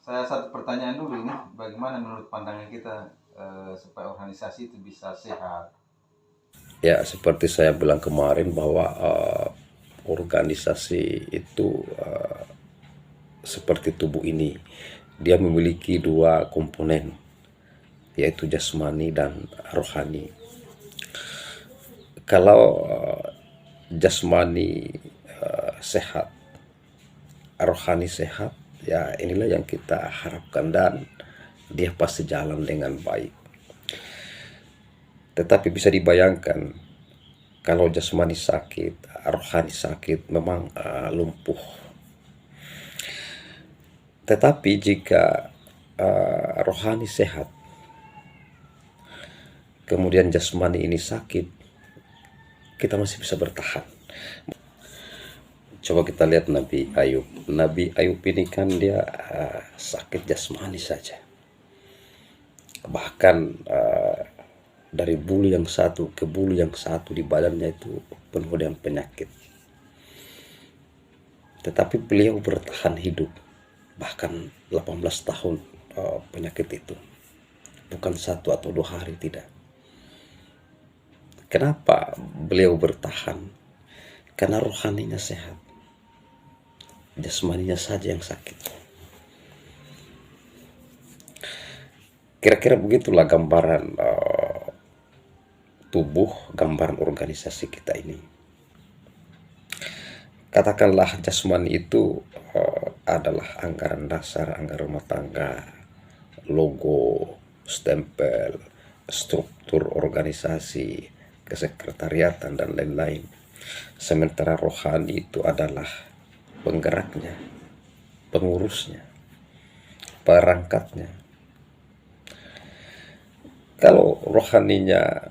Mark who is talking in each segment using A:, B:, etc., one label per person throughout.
A: Saya satu pertanyaan dulu ini, bagaimana menurut pandangan kita supaya organisasi itu bisa sehat?
B: Ya, seperti saya bilang kemarin bahwa organisasi itu seperti tubuh ini, dia memiliki dua komponen, yaitu jasmani dan rohani. Kalau jasmani sehat, rohani sehat, ya inilah yang kita harapkan dan dia pasti jalan dengan baik. Tetapi bisa dibayangkan kalau jasmani sakit, rohani sakit, memang lumpuh. Tetapi jika rohani sehat, kemudian jasmani ini sakit, kita masih bisa bertahan. Coba kita lihat Nabi Ayub. Nabi Ayub ini kan dia sakit jasmani saja. Bahkan dari bulu yang satu ke bulu yang satu di badannya itu penuh dengan penyakit. Tetapi beliau bertahan hidup. Bahkan 18 tahun penyakit itu. Bukan 1 atau 2 hari, tidak. Kenapa beliau bertahan? Karena rohaninya sehat. Jasmaninya saja yang sakit. Kira-kira begitulah gambaran tubuh, gambaran organisasi kita ini. Katakanlah jasmani itu adalah anggaran dasar, anggaran rumah tangga, logo, stempel, struktur organisasi, kesekretariatan, dan lain-lain. Sementara rohani itu adalah penggeraknya, pengurusnya, perangkatnya. Kalau rohaninya,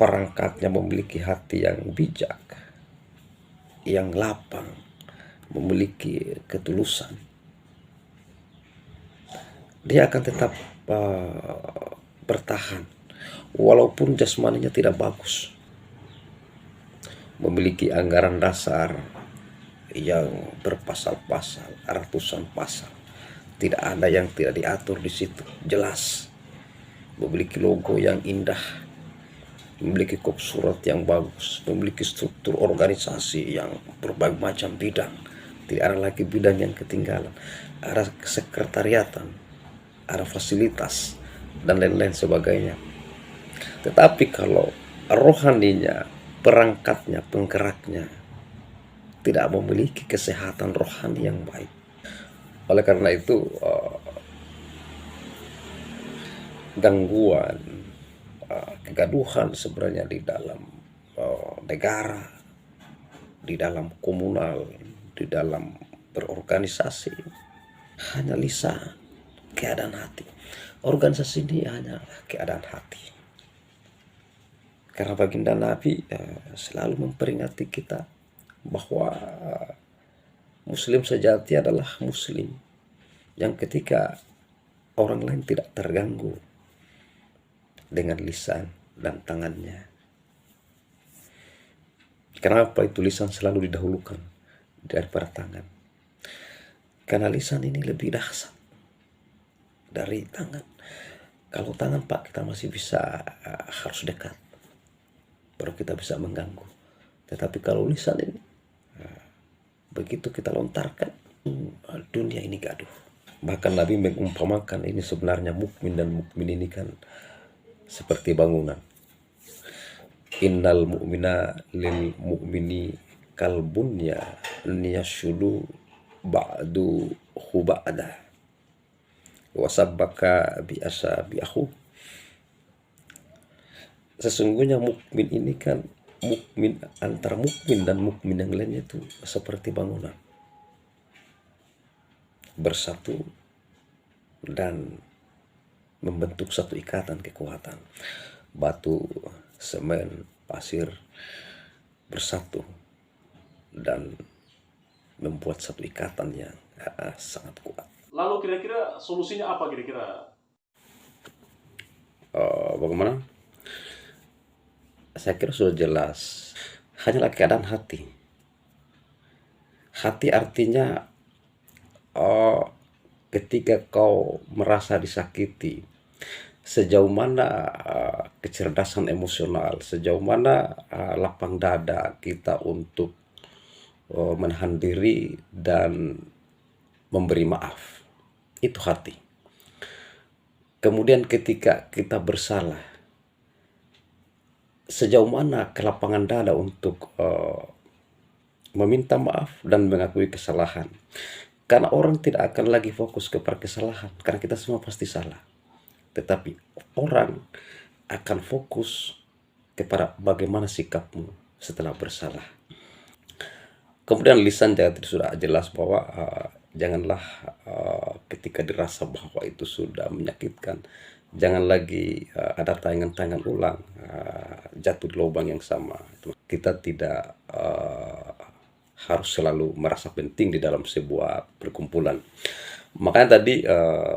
B: perangkatnya memiliki hati yang bijak, yang lapang, memiliki ketulusan, dia akan tetap bertahan walaupun jasmaninya tidak bagus, memiliki anggaran dasar yang berpasal-pasal, ratusan pasal, tidak ada yang tidak diatur di situ, jelas, memiliki logo yang indah, memiliki kop surat yang bagus, memiliki struktur organisasi yang berbagai macam bidang, tidak ada lagi bidang yang ketinggalan, ada kesekretariatan, ada fasilitas, dan lain-lain sebagainya. Tetapi kalau rohaninya, perangkatnya, penggeraknya tidak memiliki kesehatan rohani yang baik, oleh karena itu gangguan, kegaduhan sebenarnya di dalam negara, di dalam komunal, di dalam berorganisasi, hanya lisan, keadaan hati. Organisasi ini hanya keadaan hati. Karena baginda Nabi selalu memperingati kita bahwa Muslim sejati adalah Muslim yang ketika orang lain tidak terganggu dengan lisan dan tangannya. Kenapa itu lisan selalu didahulukan daripada tangan? Karena lisan ini lebih dahsyat dari tangan. Kalau tangan Pak kita masih bisa harus dekat, baru kita bisa mengganggu. Tetapi kalau lisan ini begitu kita lontarkan, dunia ini gaduh. Bahkan Nabi mengumpamakan ini sebenarnya mukmin, dan mukmin ini kan seperti bangunan. Innal mu'mina lil mu'mini kalbunya niyashulu ba'du huba'ada wasabbaka biasa biahu. Sesungguhnya mukmin ini kan, mukmin antara mukmin dan mukmin yang lainnya itu seperti bangunan bersatu dan membentuk satu ikatan kekuatan. Batu, semen, pasir bersatu dan membuat satu ikatan yang sangat kuat.
C: Lalu kira-kira solusinya apa kira-kira?
B: Bagaimana? Saya kira sudah jelas. Hanyalah keadaan hati. Hati artinya ketika kau merasa disakiti, sejauh mana kecerdasan emosional, sejauh mana lapang dada kita untuk menahan diri dan memberi maaf. Itu hati. Kemudian ketika kita bersalah, sejauh mana kelapangan dada untuk meminta maaf dan mengakui kesalahan. Karena orang tidak akan lagi fokus kepada kesalahan, karena kita semua pasti salah. Tetapi orang akan fokus kepada bagaimana sikapmu setelah bersalah. Kemudian lisan juga sudah jelas bahwa janganlah ketika dirasa bahwa itu sudah menyakitkan, jangan lagi ada tayangan-tayangan ulang jatuh di lubang yang sama. Kita tidak harus selalu merasa penting di dalam sebuah perkumpulan. Makanya tadi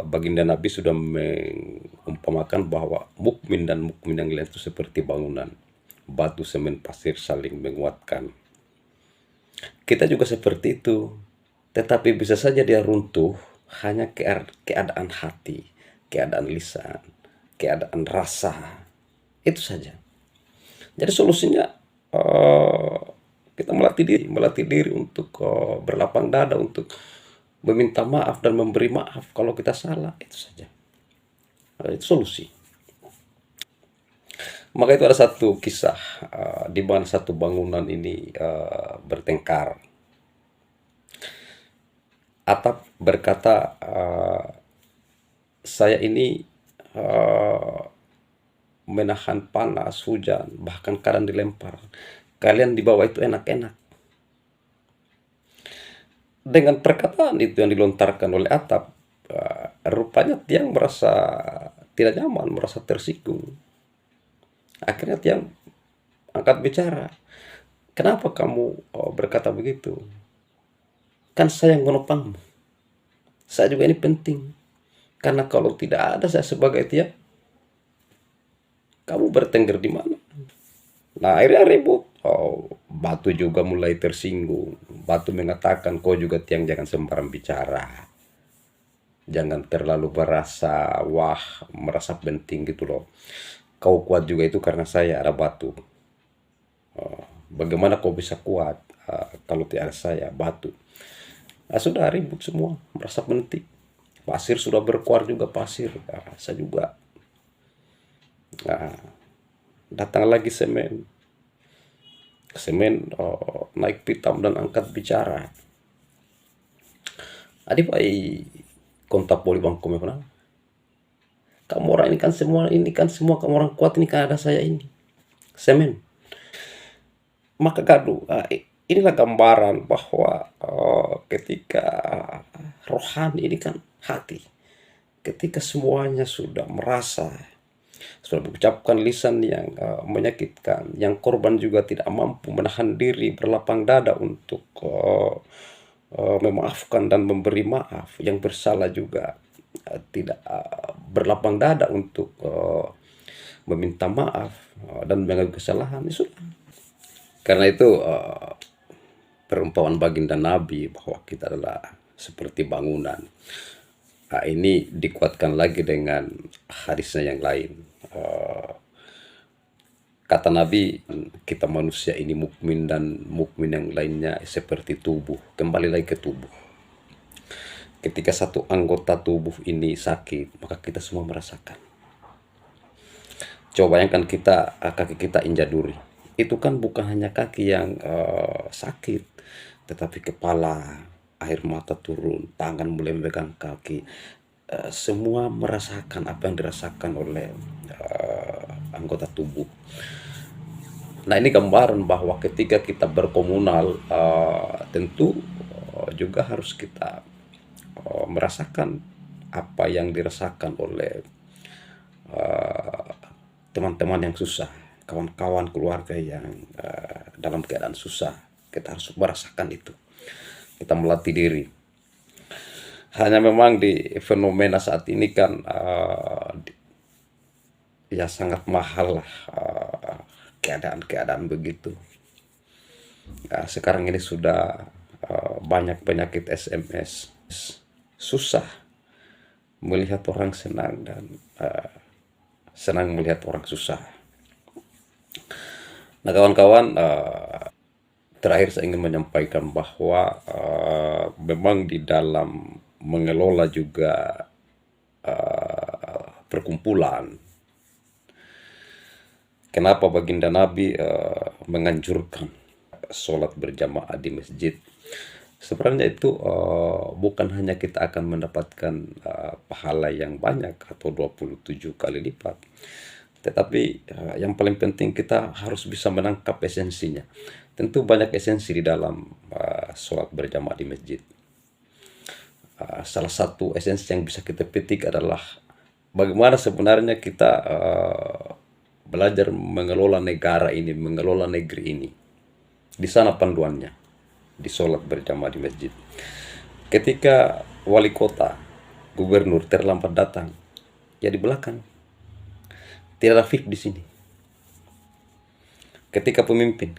B: baginda Nabi sudah mengumpamakan bahwa mukmin dan mukmin yang lain itu seperti bangunan, batu, semen, pasir saling menguatkan. Kita juga seperti itu, tetapi bisa saja dia runtuh hanya keadaan hati, keadaan lisan, keadaan rasa. Itu saja. Jadi solusinya kita melatih diri untuk berlapang dada, untuk meminta maaf dan memberi maaf kalau kita salah. Itu saja. Itu solusi. Maka itu ada satu kisah di mana satu bangunan ini bertengkar. Atap berkata, saya ini menahan panas, hujan, bahkan kadang dilempar. Kalian di bawah itu enak-enak. Dengan perkataan itu yang dilontarkan oleh atap, rupanya tiang merasa tidak nyaman, merasa tersinggung. Akhirnya tiang angkat bicara. Kenapa kamu berkata begitu? Kan saya yang menopangmu. Saya juga ini penting. Karena kalau tidak ada saya sebagai tiang, kamu bertengger di mana? Nah, akhirnya ribut. Batu juga mulai tersinggung. Batu mengatakan, kau juga tiang jangan sembarang bicara. Jangan terlalu merasa penting gitu loh. Kau kuat juga itu karena saya ada batu. Bagaimana kau bisa kuat kalau tidak ada saya, batu? Nah, sudah ribut semua, merasa penting. Pasir sudah berkuar juga pasir. Nah, saya juga. Nah, datang lagi semen. Semen naik pitam dan angkat bicara. Adi pai kontak poli bang kome pernah. Kamu orang ini kan semua kamu orang kuat ini kan ada saya ini. Semen. Maka gaduh. Inilah gambaran bahwa ketika rohani ini kan hati. Ketika semuanya sudah merasa, sudah mengucapkan lisan yang menyakitkan, yang korban juga tidak mampu menahan diri, berlapang dada untuk memaafkan dan memberi maaf, yang bersalah juga tidak berlapang dada untuk meminta maaf dan mengakui kesalahan. Sudah. Karena itu perumpamaan baginda Nabi bahwa kita adalah seperti bangunan. Nah, ini dikuatkan lagi dengan hadisnya yang lain. Kata Nabi, kita manusia ini mukmin dan mukmin yang lainnya seperti tubuh. Kembali lagi ke tubuh. Ketika satu anggota tubuh ini sakit, maka kita semua merasakan. Coba bayangkan kaki kita injak duri. Itu kan bukan hanya kaki yang sakit, tetapi kepala, air mata turun, tangan mulai memegang kaki. Semua merasakan apa yang dirasakan oleh anggota tubuh. Nah, ini gambaran bahwa ketika kita berkomunal, tentu juga harus kita merasakan apa yang dirasakan oleh teman-teman yang susah, kawan-kawan keluarga yang dalam keadaan susah. Kita harus merasakan itu. Kita melatih diri. Hanya memang di fenomena saat ini kan ya sangat mahal lah keadaan-keadaan begitu. Nah, sekarang ini sudah banyak penyakit SMS, susah melihat orang senang dan senang melihat orang susah. Nah kawan-kawan, terakhir saya ingin menyampaikan bahwa memang di dalam mengelola juga perkumpulan, kenapa baginda Nabi menganjurkan sholat berjamaah di masjid? Sebenarnya itu bukan hanya kita akan mendapatkan pahala yang banyak atau 27 kali lipat, tetapi yang paling penting kita harus bisa menangkap esensinya. Tentu banyak esensi di dalam sholat berjamaah di masjid. Salah satu esensi yang bisa kita petik adalah bagaimana sebenarnya kita belajar mengelola negara ini, mengelola negeri ini. Di sana panduannya, di sholat berjamaah di masjid. Ketika wali kota, gubernur terlambat datang, ya di belakang. Tidak ada fit di sini. Ketika pemimpin,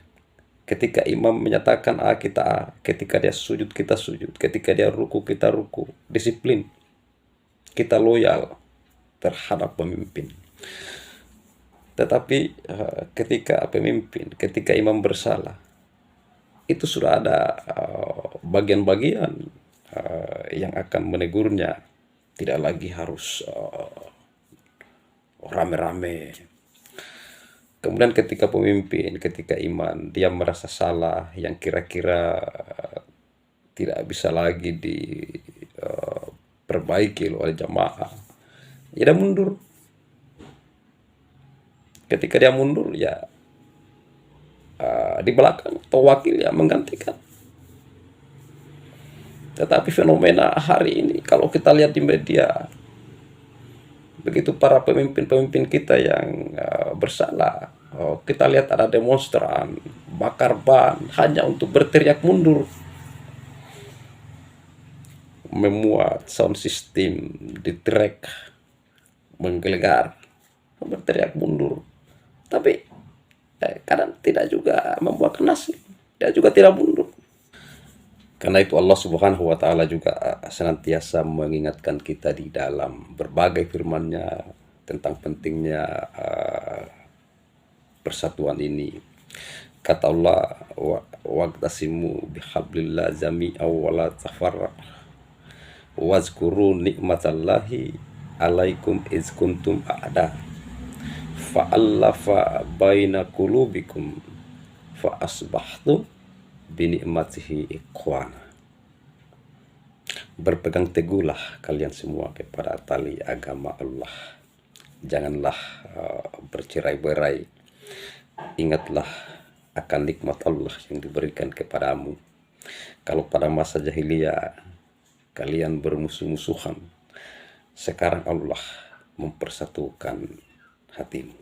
B: ketika imam menyatakan A kita A, ketika dia sujud kita sujud, ketika dia ruku kita ruku, disiplin. Kita loyal terhadap pemimpin. Tetapi ketika pemimpin, ketika imam bersalah, itu sudah ada bagian-bagian yang akan menegurnya. Tidak lagi harus rame-rame. Kemudian ketika pemimpin, ketika imam, dia merasa salah yang kira-kira tidak bisa lagi diperbaiki oleh jamaah, ya dia mundur. Ketika dia mundur, ya di belakang atau wakil yang menggantikan. Tetapi fenomena hari ini kalau kita lihat di media, begitu para pemimpin-pemimpin kita yang bersalah, kita lihat ada demonstran bakar ban hanya untuk berteriak mundur, memuat sound system di track, menggelegar, berteriak mundur. Tapi kadang tidak juga membuahkan hasil, dia juga tidak mundur. Karena itu Allah Subhanahu wa Ta'ala juga senantiasa mengingatkan kita di dalam berbagai firman-Nya tentang pentingnya persatuan ini. Kata Allah, waqtasimu bihablillah jami'an wa la tafarraqu wazkuru nikmatallahi alaikum iz kuntum a'da fa'allafa baina qulubikum fa asbahtum binikmatihi ikhwana. Berpegang teguhlah kalian semua kepada tali agama Allah. Janganlah bercerai-berai. Ingatlah akan nikmat Allah yang diberikan kepadamu. Kalau pada masa jahiliyah kalian bermusuh-musuhan, sekarang Allah mempersatukan hatimu.